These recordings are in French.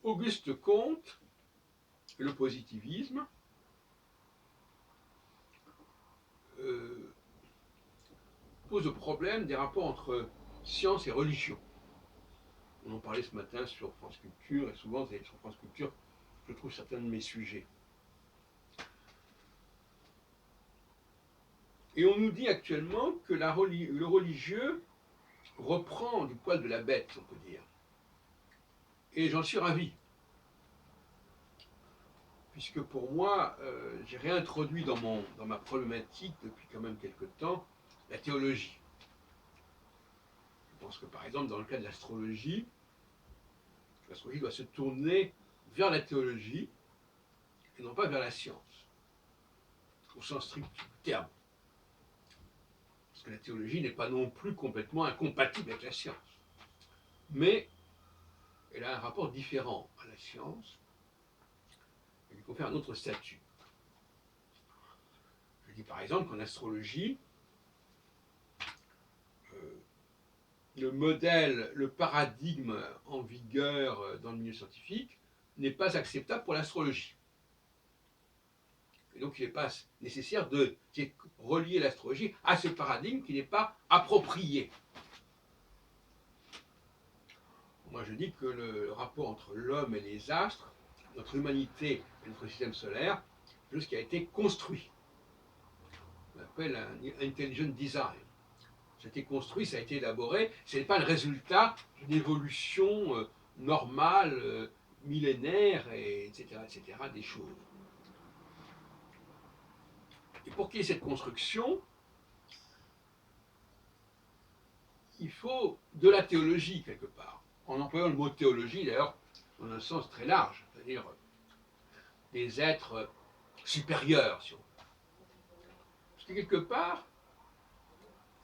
Auguste Comte et le positivisme pose le problème des rapports entre science et religion. On en parlait ce matin sur France Culture, et souvent sur France Culture, je trouve certains de mes sujets. Et on nous dit actuellement que le religieux reprend du poil de la bête, on peut dire. Et j'en suis ravi. Puisque pour moi, j'ai réintroduit dans ma problématique depuis quand même quelque temps la théologie. Je pense que par exemple, dans le cas de l'astrologie doit se tourner vers la théologie et non pas vers la science, au sens strict du terme. Parce que la théologie n'est pas non plus complètement incompatible avec la science. Mais elle a un rapport différent à la science, elle lui confère un autre statut. Je dis par exemple qu'en astrologie, le modèle, le paradigme en vigueur dans le milieu scientifique n'est pas acceptable pour l'astrologie. Et donc il n'est pas nécessaire de relier l'astrologie à ce paradigme qui n'est pas approprié. Moi je dis que le rapport entre l'homme et les astres, notre humanité et notre système solaire, c'est quelque chose qui a été construit. On appelle un intelligent design. Ça a été construit, ça a été élaboré, ce n'est pas le résultat d'une évolution normale, millénaire, etc., des choses. Et pour qu'il y ait cette construction, il faut de la théologie quelque part. En employant le mot théologie, d'ailleurs, dans un sens très large, c'est-à-dire des êtres supérieurs, si on veut. Parce que quelque part,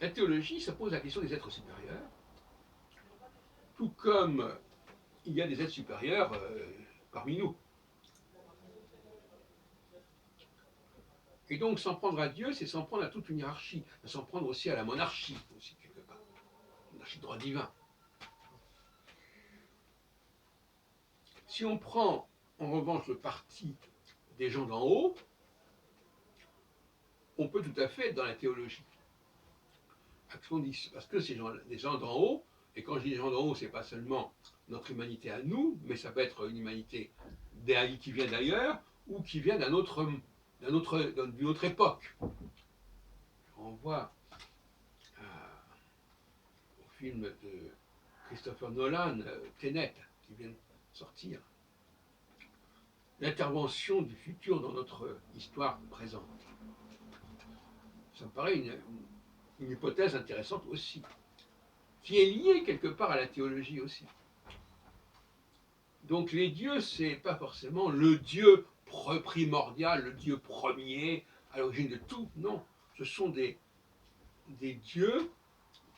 la théologie, ça pose la question des êtres supérieurs, tout comme il y a des êtres supérieurs parmi nous. Et donc s'en prendre à Dieu, c'est s'en prendre à toute une hiérarchie, s'en prendre aussi à la monarchie, aussi quelque part, monarchie de droit divin. Si on prend en revanche le parti des gens d'en haut, on peut tout à fait être dans la théologie. Parce que c'est des gens d'en haut, et quand je dis des gens d'en haut, c'est pas seulement notre humanité à nous, mais ça peut être une humanité qui vient d'ailleurs, ou qui vient d'une autre époque. Je renvoie au film de Christopher Nolan, Tenet, qui vient de sortir. L'intervention du futur dans notre histoire présente. Ça me paraît une hypothèse intéressante aussi, qui est liée quelque part à la théologie aussi. Donc les dieux, c'est pas forcément le Dieu primordial, le Dieu premier, à l'origine de tout, non. Ce sont des dieux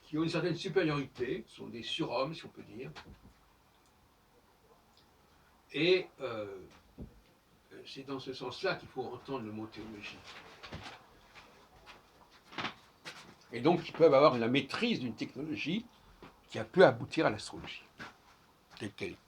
qui ont une certaine supériorité, ce sont des surhommes, si on peut dire. Et c'est dans ce sens-là qu'il faut entendre le mot théologie. Et donc, ils peuvent avoir la maîtrise d'une technologie qui a pu aboutir à l'astrologie, telle qu'elle est.